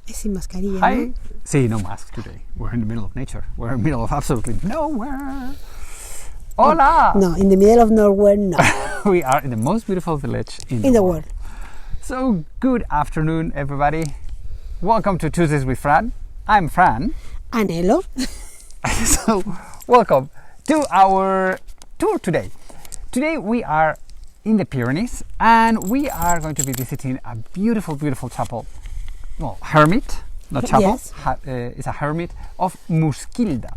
Sin mascarilla. Hi. ¿No? See, no mask today. We're in the middle of nature. We're in the middle of absolutely nowhere. Hola! No, in the middle of nowhere, no. We are in the most beautiful village in In the world. So, good afternoon, everybody. Welcome to Tuesdays with Fran. I'm Fran. Anhelo. So, welcome to our tour today. Today we are in the Pyrenees and we are going to be visiting a beautiful, beautiful chapel. Well, hermit, not chapel. Yes. It's a hermit of MUSKILDA.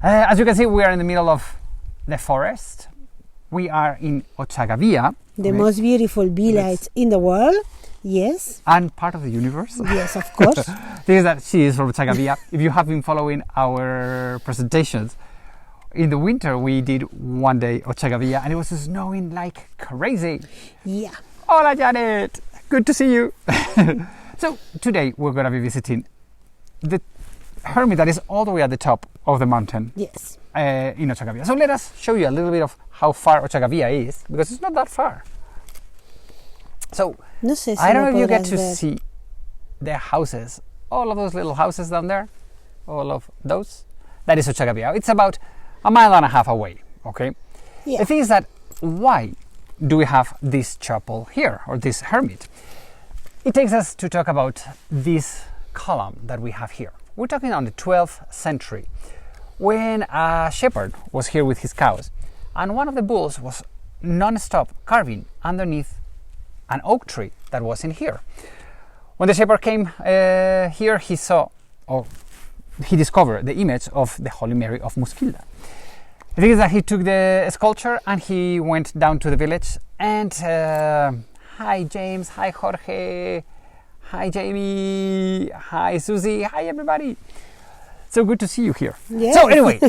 As you can see, we are in the middle of the forest. We are in Ochagavía. The most beautiful village in the world. Yes. And part of the universe. Yes, of course. This is that she is from Ochagavía. If you have been following our presentations, in the winter we did one day Ochagavía and it was snowing like crazy. Yeah. Hola Janet, good to see you. So today we're going to be visiting the hermit that is all the way at the top of the mountain. Yes. In Ochagavía. So let us show you a little bit of how far Ochagavía is, because it's not that far. So No sé si I don't know lo if you get podrás to ver. see the houses, all of those little houses down there, all of those. That is Ochagavía. It's about a mile and a half away, okay? Yeah. The thing is that why do we have this chapel here, or this hermit? It takes us to talk about this column that we have here. We're talking on the 12th century, when a shepherd was here with his cows, and one of the bulls was non-stop carving underneath an oak tree that was in here. When the shepherd came here, he saw, or he discovered the image of the Holy Mary of Muskilda. The thing is that he took the sculpture and he went down to the village and hi James, hi Jorge, hi Jamie, hi Susie, hi everybody. So good to see you here. Yes. So anyway,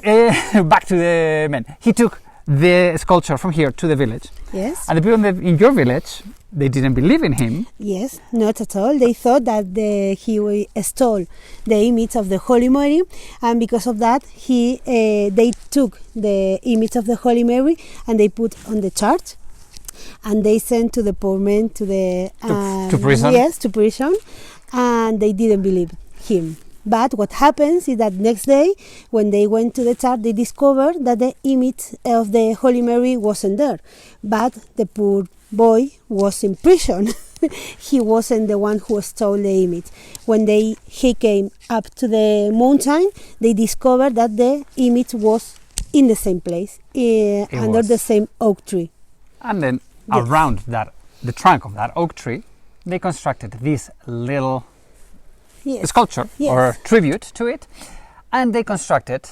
back to the man. He took the sculpture from here to the village. Yes. And the people in your village, they didn't believe in him. Yes, not at all. They thought that he stole the image of the Holy Mary, and because of that, they took the image of the Holy Mary and they put on the church, and they sent to the poor men to the to prison. Yes, to prison, and they didn't believe him. But what happens is that next day, when they went to the church, they discovered that the image of the Holy Mary wasn't there, but the poor boy was in prison. He wasn't the one who stole the image. When he came up to the mountain, they discovered that the image was in the same place, under the same oak tree. And then Yes. around the trunk of that oak tree, they constructed this little Yes. sculpture Yes. or tribute to it, and they constructed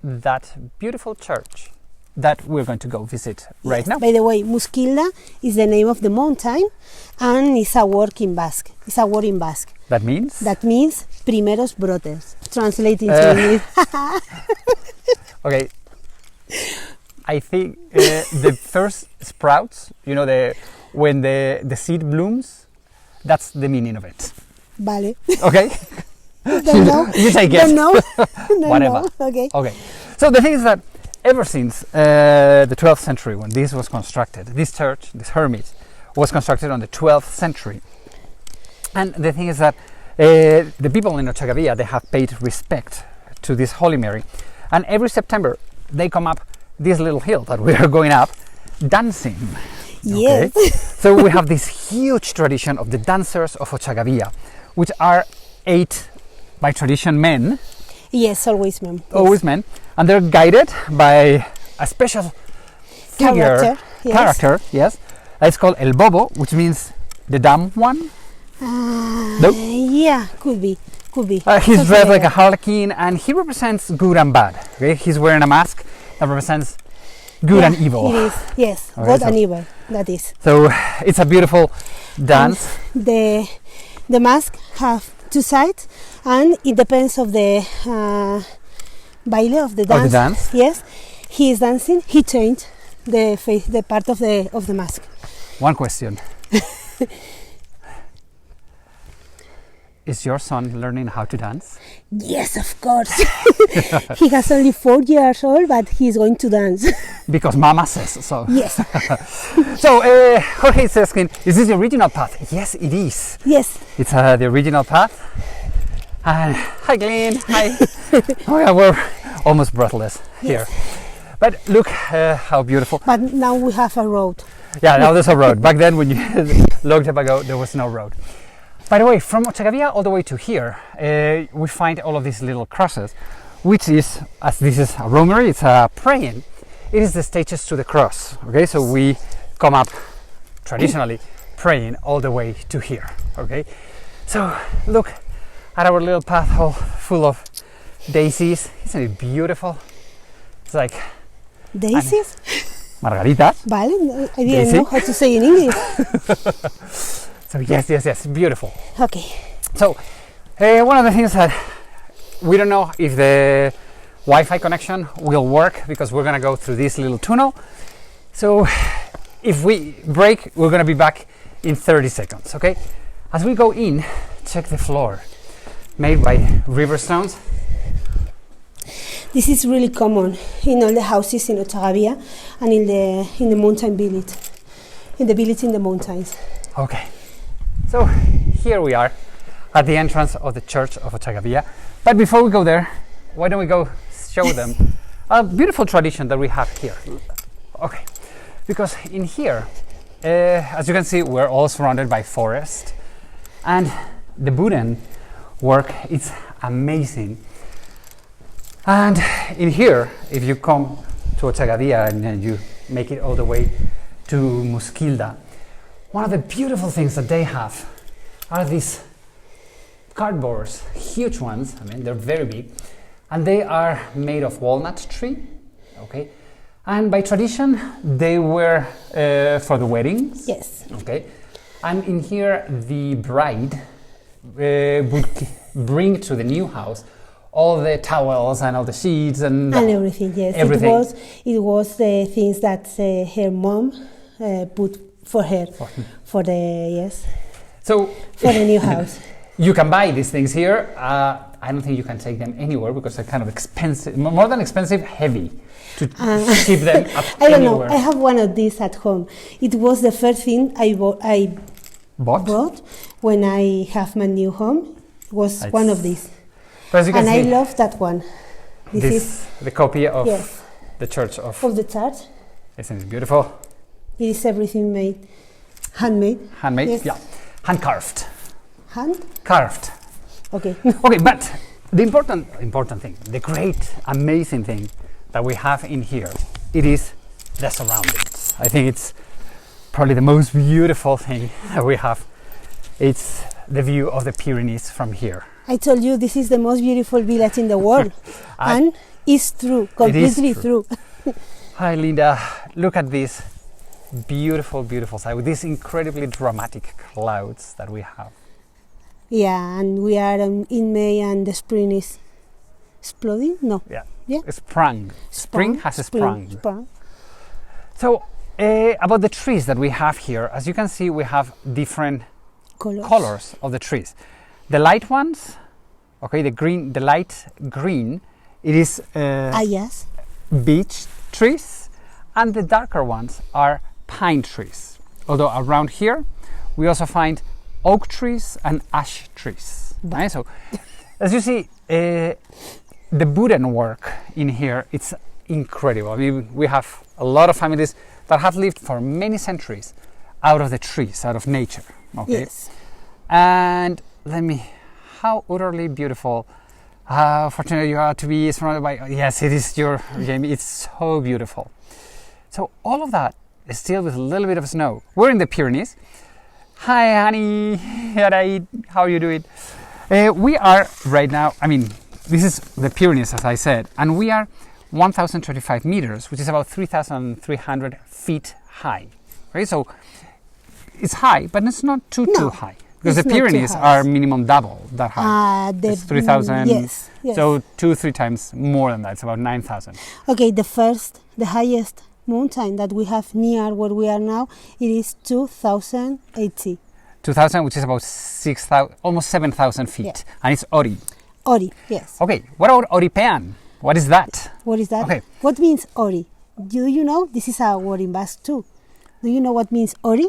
that beautiful church that we're going to go visit right Yes. now. By the way, Muskilda is the name of the mountain, and it's a word in Basque. It's a word in Basque. That means That means primeros brotes. Translating to English. okay. I think the first sprouts, when the seed blooms, that's the meaning of it. Vale. Okay. Don't know. You take it. Don't know. Don't Whatever. know. Okay. Okay. So the thing is that ever since the 12th century, when this was constructed, this church, this hermit, was constructed on the 12th century. And the thing is that the people in Ochagavía, they have paid respect to this Holy Mary. And every September, they come up this little hill that we are going up, dancing. Yes. So we have this huge tradition of the dancers of Ochagavía, which are 8 by tradition men. Yes, always men. Yes. Always men, and they're guided by a special character, yes. It's called El Bobo, which means the dumb one. Nope. Yeah, could be. He's Something dressed like a that. harlequin, and he represents good and bad. Okay, he's wearing a mask that represents good and evil. It is. Yes, Okay, good so- and evil. That is. So it's a beautiful dance. The mask have 2 sides, and it depends of the baile of the dance. Of the dance. Yes, he is dancing. He changed the face, the part of the mask. One question: is your son learning how to dance? Yes, of course. He has only 4 years old, but he's going to dance. Because Mama says so. Yes. So Jorge is asking, is this the original path? Yes, it is. Yes. It's the original path. And hi, Glenn. Hi. Oh yeah, we're almost breathless here. But look how beautiful. But now we have a road. Yeah, now there's a road. Back then, when you looked up ago, there was no road. By the way, from Ochagavía all the way to here, we find all of these little crosses, which is, as this is a romery, it's a praying. It is the stages to the cross. Okay, so we come up traditionally praying all the way to here. Okay, so look at our little path all full of daisies. Isn't it beautiful? It's like Daisies? margaritas. Vale, I didn't Daisy. know how to say in English. So yes, beautiful. Okay. So one of the things that we don't know if the Wi-Fi connection will work, because we're gonna go through this little tunnel. So if we break, we're gonna be back in 30 seconds. Okay. As we go in, check the floor, made by river stones. This is really common in all the houses in Ochagavía and in the mountain village, in the village in the mountains. Okay, so here we are at the entrance of the church of Ochagavía. But before we go there, why don't we go show them a beautiful tradition that we have here. Okay, because in here, as you can see, we're all surrounded by forest, and the wooden work is amazing. And in here, if you come to Ochagavía and you make it all the way to MUSKILDA, one of the beautiful things that they have are these cardboards, huge ones. I mean, they're very big, and they are made of walnut tree. Okay, and by tradition, they were for the weddings. Yes. Okay, and in here, the bride would bring to the new house all the towels and all the sheets and everything. Yes, everything. It was the things that her mom put for her for the So for the new house. You can buy these things here. I don't think you can take them anywhere because they're kind of expensive, more than expensive, heavy to ship them up I don't anywhere. know. I have one of these at home. It was the first thing I bought when I have my new home. It was one of these. As you can And see, I love that one. This is the copy of yes, the church of the church. Isn't it beautiful? It is everything made, handmade. Handmade? Yes. Yeah. Hand carved. Hand? Carved. Okay. Okay, but the important thing, the great, amazing thing that we have in here, it is the surroundings. I think it's probably the most beautiful thing that we have. It's the view of the Pyrenees from here. I told you this is the most beautiful village in the world. And it's true, completely true. Hi, Linda. Look at this beautiful, beautiful side with these incredibly dramatic clouds that we have. Yeah, and we are in May and the spring is exploding? No. Yeah. Yeah. Sprung. Spring has sprung. Sprung. So, about the trees that we have here, as you can see, we have different colors of the trees. The light ones, okay, the light green, it is yes. beech trees, and the darker ones are pine trees. Although around here, we also find oak trees and ash trees. Right? So, as you see, the wooden work in here, it's incredible. I mean, we have a lot of families that have lived for many centuries out of the trees, out of nature. Okay? Yes. And how utterly beautiful. Fortunate you are to be surrounded by, yes, it is your Jamie, it's so beautiful. So all of that is still with a little bit of snow. We're in the Pyrenees. Hi, honey. How are you doing? We are right now, I mean, this is the Pyrenees, as I said, and we are 1,035 meters, which is about 3,300 feet high. Right? So it's high, but it's not too high. Because the Pyrenees are minimum double that high. It's 3,000. Yes. So 2-3 times more than that. It's about 9,000. Okay, the highest mountain that we have near where we are now, it is 2,080. 2,000, which is about 6,000, almost 7,000 feet. Yeah. And it's Ori. Ori, yes. Okay, what about Oripean? What is that? What is that? Okay. What means Ori? Do you know? This is a word in Basque too. Do you know what means Ori?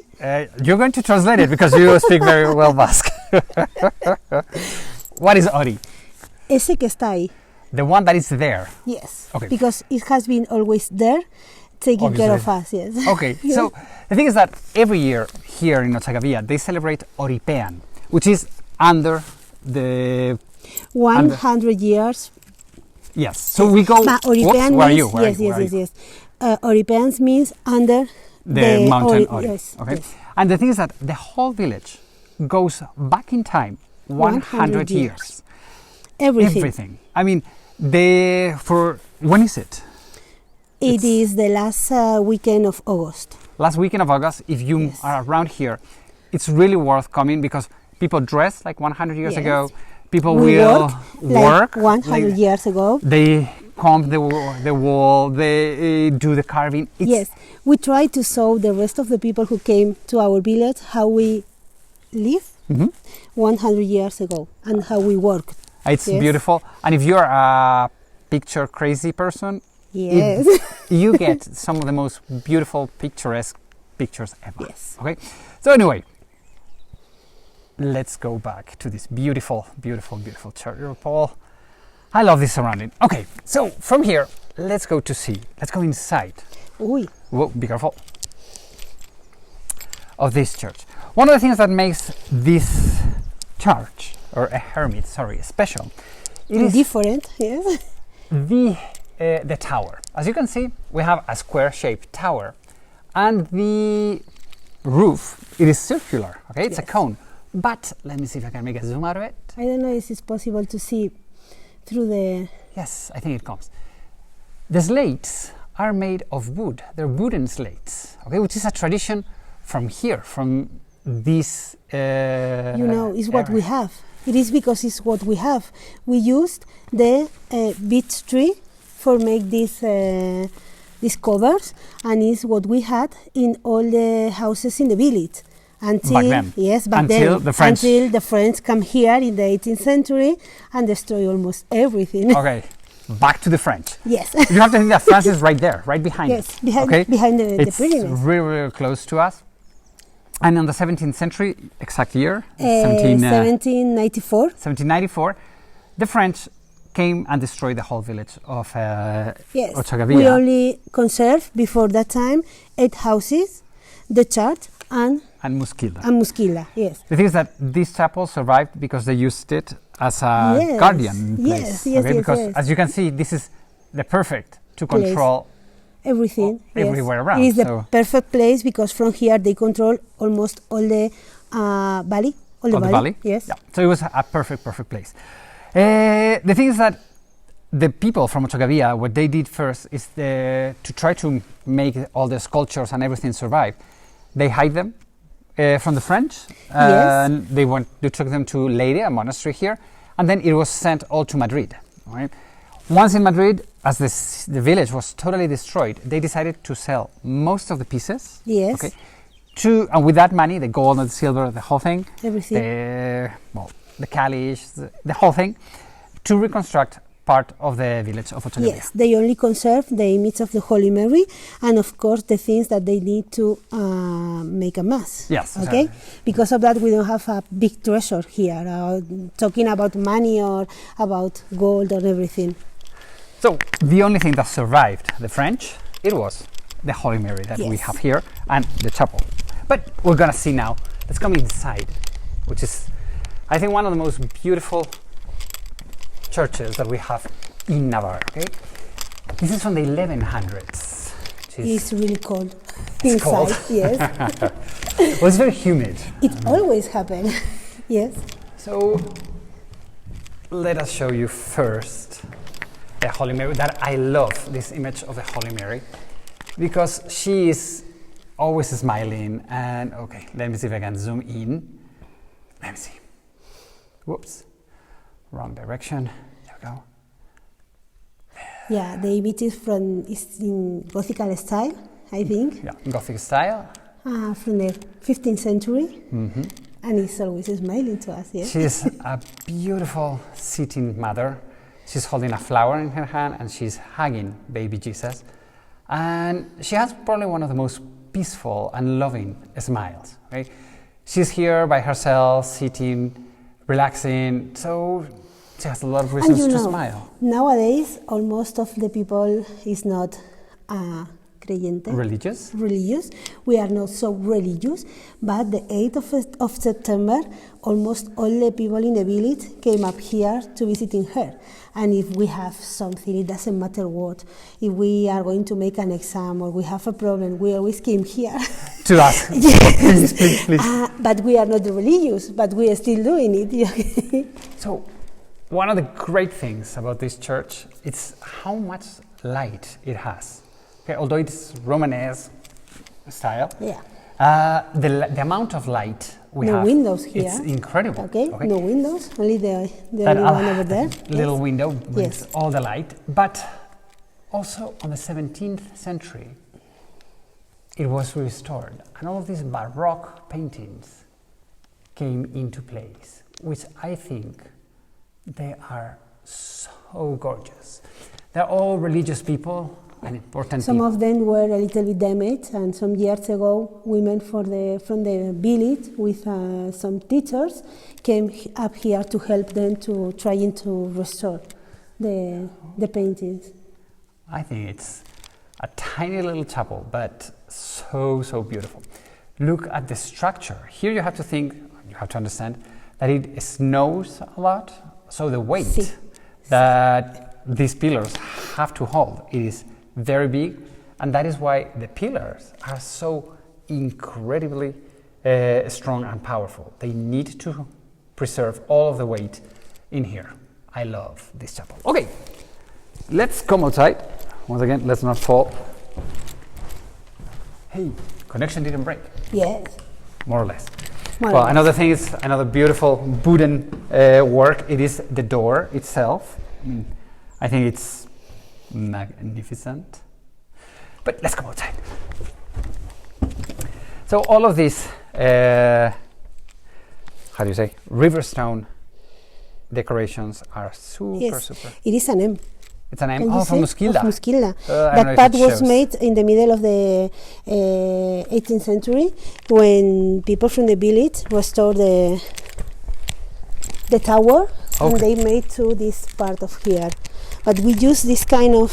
You're going to translate it because you speak very well Basque. What is Ori? Ese que está ahí. The one that is there. Yes. Okay. Because it has been always there, taking care of Obviously. us. Yes. Okay, so the thing is that every year here in Ochagavía they celebrate Oripean, which is under the 100 years. yes. So we go. But Whoops, Oripean where are means you? Where are yes, you? yes, Where are yes, you? yes. Oripeans means under The mountain Ori. Yes, Okay, yes. and the thing is that the whole village goes back in time 100 years. Everything. I mean, for when is it? It is the last weekend of August. Last weekend of August. If you Yes. are around here, it's really worth coming because people dress like 100 years Yes. ago. People We will work like 100 like years ago. they comb the wall. They do the carving. It's Yes, we try to show the rest of the people who came to our village how we live Mhm. 100 years ago and how we work. It's Yes. beautiful. And if you're a picture crazy person, Yes. you get some of the most beautiful, picturesque pictures ever. Yes. Okay. So anyway, let's go back to this beautiful, beautiful, beautiful church, Paul. I love this surrounding. Okay. So from here, let's go to see. Let's go inside. Uy. Whoa, be careful. Of this church. One of the things that makes this church, or a hermit, sorry, special, it is Different, yes. the tower. As you can see, we have a square-shaped tower, and the roof, it is circular. Okay, it's a Yes. cone. But let me see if I can make a zoom out of it. I don't know if it's possible to see through the... Yes, I think it comes. The slates are made of wood. They're wooden slates. Okay, which is a tradition from here, from this. it's what we area. have. It is because it's what we have. We used the beech tree for make these covers, and it's what we had in all the houses in the village. Until then. Yes, back Until then. the French. Until the French come here in the 18th century and destroy almost everything. Okay, back to the French. Yes. You have to think that France is right there, right behind Yes, us. behind okay? the It's Pyrenees. really, really close to us. And in the 17th century, exact year, 1794. 1794, the French came and destroyed the whole village of Yes. Ochagavía. We only conserved before that time 8 houses, the church and Muskilda. Muskilda. Yes. The thing is that this chapel survived because they used it as a Yes. guardian place. Yes, yes, okay? yes, Because yes. as you can see, this is the perfect to Place. control. Everything. yes. Everywhere around, It is the so- perfect place because from here they control almost all the valley. All of the valley. Yes. Yeah. So it was a perfect place. The thing is that the people from Ochagavía, what they did first is to try to make all the sculptures and everything survive. They hide them from the French. And they took them to Leire, a monastery here, and then it was sent all to Madrid. Right? Once in Madrid, as the village was totally destroyed, they decided to sell most of the pieces. Yes. Okay. And with that money, the gold and the silver, the whole thing, Everything. the caliche, the whole thing, to reconstruct part of the village of Ochagavía. Yes, they only conserve the image of the Holy Mary and, of course, the things that they need to make a mass. Yes, Okay. exactly. Because of that, we don't have a big treasure here. Talking about money or about gold or everything. So the only thing that survived the French, it was the Holy Mary that we Yes. have here and the chapel. But we're gonna see now. Let's come inside, which is, I think, one of the most beautiful churches that we have in Navarre. Okay, this is from the 1100s. It's really cold It's inside. cold. Yes, Well, it's very humid. it always happens. Yes. So let us show you first the Holy Mary. That I love this image of the Holy Mary because she is always smiling. And okay, let me see if I can zoom in. Let me see. Whoops, wrong direction. There we go. Yeah, the image is in Gothical style, I think, Yeah, Gothic style. from the 15th century. Mm-hmm. And he's always smiling to us, yes? She's a beautiful sitting mother. She's holding a flower in her hand and she's hugging baby Jesus. And she has probably one of the most peaceful and loving smiles, right? She's here by herself, sitting, relaxing, so she has a lot of reasons to smile. Nowadays, almost of the people is not creyente. Religious? Religious. We are not so religious, but the 8th of September, almost all the people in the village came up here to visiting her. And if we have something, it doesn't matter what. If we are going to make an exam or we have a problem, we always came here. To us. Yes. Please. But we are not religious, but we are still doing it. So, one of the great things about this church is how much light it has. Okay, although it's Romanesque style, the amount of light we have, windows here. It's incredible. Okay, no windows, only the only one over there. Little window brings all the light, but also on the 17th century, it was restored, and all of these Baroque paintings came into place, which I think they are so gorgeous. They're all religious people and important Some people. of them were a little bit damaged, and some years ago, women from the village with some teachers came up here to help them to trying to restore the paintings. I think it's a tiny little chapel, but so beautiful. Look at the structure. Here you have to understand that it snows a lot, so the weight that these pillars have to hold, it is very big, and that is why the pillars are so incredibly strong and powerful. They need to preserve all of the weight in here. I love this chapel. Okay, let's come outside. Once again, let's not fall. Hey, connection didn't break. Yes. More or less. Well, another thing is another beautiful wooden work. It is the door itself. I think it's magnificent. But let's go outside. So all of these, how do you say, Riverstone decorations are super. It is an M. It's an M. From Muskilda. Of Muskilda. That part was made in the middle of the 18th century when people from the village restored the tower, and they made to this part of here. But we use this kind of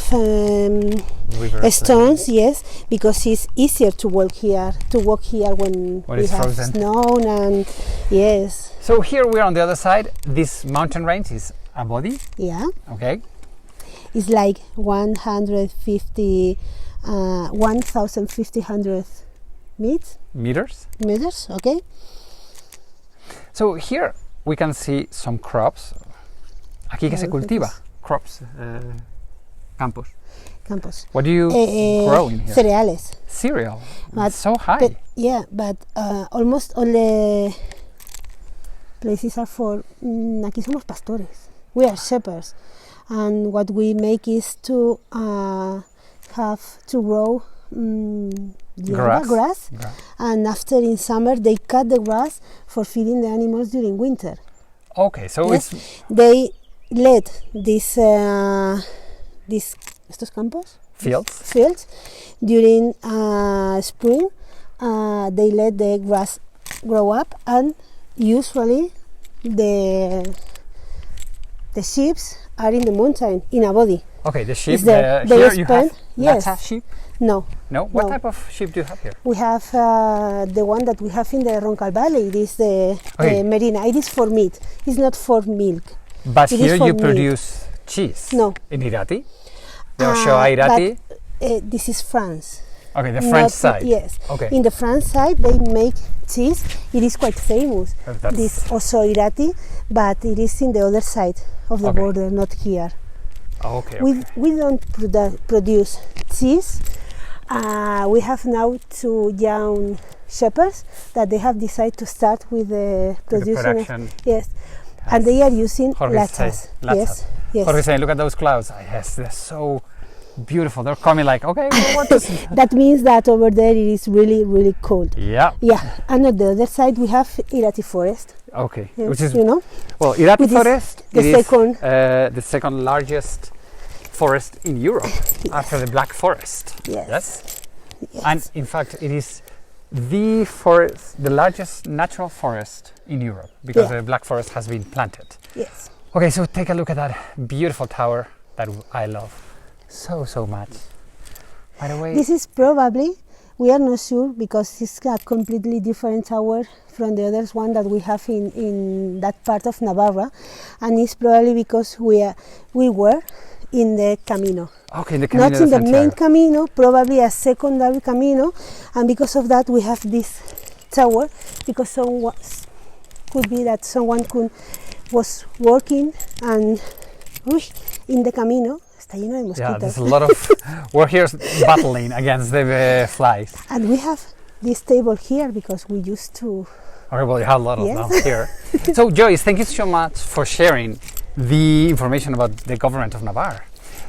stones, yes, because it's easier to walk here when we have frozen. snow and yes. So here we are on the other side. This mountain range is a body. Yeah. Okay. It's like 1,500 meters. Okay. So here we can see some crops. Aquí que se cultiva. Crops. Campos. What do you grow in here? Cereales. Cereal. It's so high. But almost all the places are for. Aquí somos pastores. We are shepherds. And what we make is to have to grow grass. And after in summer they cut the grass for feeding the animals during winter. Okay, so they let estos campos fields during spring. They let the grass grow up, and usually the sheep are in the mountain in a body. Okay, the sheep. Here you have Lata sheep? No. What type of sheep do you have here? We have the one that we have in the Roncal Valley. It is the Merina. It is for meat. It's not for milk. But here you produce cheese. No. In Irati? The Oshoa Irati? But, this is France. Okay, the French side. Yes. Okay. In the France side, they make cheese. It is quite famous. This Oshoa Irati, but it is in the other side of the border, not here. Okay. We don't produce cheese. We have now 2 young shepherds that they have decided to start with the production. Yes. And they are using latas. Yes. Jorge saying, look at those clouds. Yes, they're so beautiful. They're coming like, okay, we want to see. That means that over there it is really, really cold. Yeah. Yeah, and on the other side we have Irati Forest. Okay. Yes, Which is, you know, well, Irati which is Forest the it is, second- the second largest forest in Europe after the Black Forest. Yes. Yes. Yes. And in fact, it is the forest, the largest natural forest in Europe because Yeah. the Black Forest has been planted. Yes. Okay, so take a look at that beautiful tower that I love so much. By the way, This is probably, we are not sure because it's a completely different tower from the others one that we have in that part of Navarra, and it's probably because we were in the Camino. okay, the Camino Not de in the main Santiago. Camino, probably a secondary Camino, and because of that we have this tower, because someone could be that someone was working and in the Camino. Está lleno de Yeah, mosquitos. there's a lot of, we're here battling against the flies. And we have this table here because we used to. Okay, well, you have a lot of Yes. them here. So, Joyce, thank you so much for sharing the information about the government of Navarre.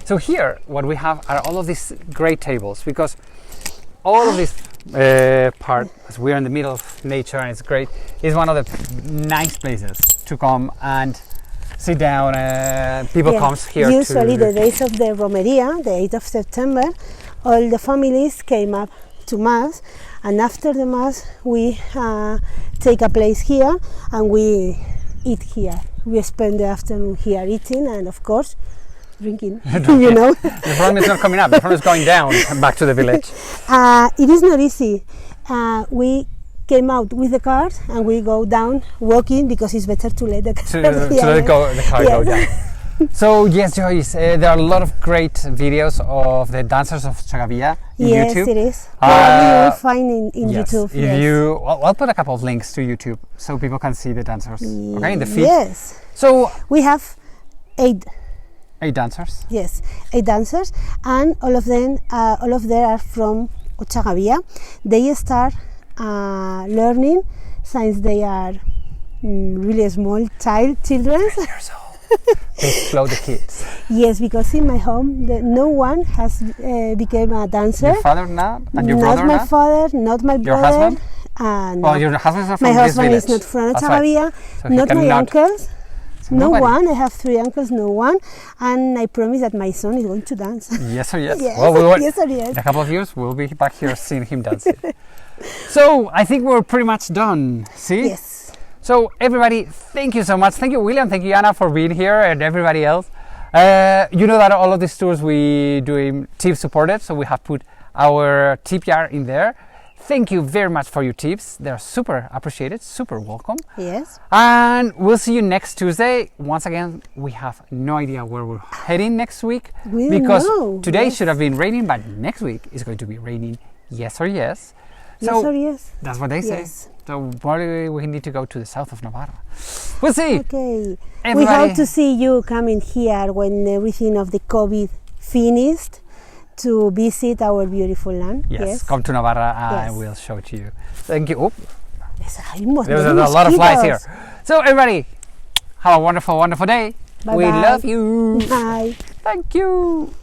So here, what we have are all of these great tables, because all of this part, as we're in the middle of nature and it's great, is one of the nice places to come and sit down. People Yeah. comes here Usually to... the days of the Romeria, the 8th of September, all the families came up to Mass, and after the Mass we take a place here and we eat here. We spend the afternoon here eating and of course drinking, you know. The front is not coming up, the front is going down back to the village. It is not easy. We came out with the car and we go down walking because it's better to let the car, To let the car go Yes. down. So yes, Joyce, there are a lot of great videos of the dancers of Chagavia in Yes, YouTube. it is. Probably you will find in Yes, YouTube. if yes. you, I'll put a couple of links to YouTube so people can see the dancers. Okay, in the feed. Yes, So we have 8 dancers. Yes, 8 dancers, and all of them are from Ochagavia. They start learning since they are really small children. Years old. They explode the kids. Yes, because in my home no one has become a dancer. Your father not, and your not brother my not. father, not my Your brother. husband? No. Well, your husband's not from My this husband village. is not from That's right. Ochagavia. So he Not my cannot- uncles. So No nobody. one. I have 3 uncles. No one, and I promise that my son is going to dance. Yes or yes. Yes, Well, we will. yes or yes. In a couple of years, we'll be back here seeing him dancing. So I think we're pretty much done. See? Yes. So everybody, thank you so much. Thank you, William. Thank you, Anna, for being here, and everybody else. You know that all of these tours we do tip supported, so we have put our tip jar in there. Thank you very much for your tips. They're super appreciated, super welcome. Yes. And we'll see you next Tuesday. Once again, we have no idea where we're heading next week, We because know, today yes. should have been raining, but next week is going to be raining. Yes or yes. Yes So or yes. that's what they say. Yes. So probably we need to go to the south of Navarra. We'll see. Okay. We Everybody- hope to see you coming here when everything of the COVID finished to visit our beautiful land. Yes, come to Navarra and Yes. we'll show it to you. Thank you. Oh, There's there's a lot of flies here. So everybody, have a wonderful, wonderful day. We Bye-bye. love you. Bye. Thank you.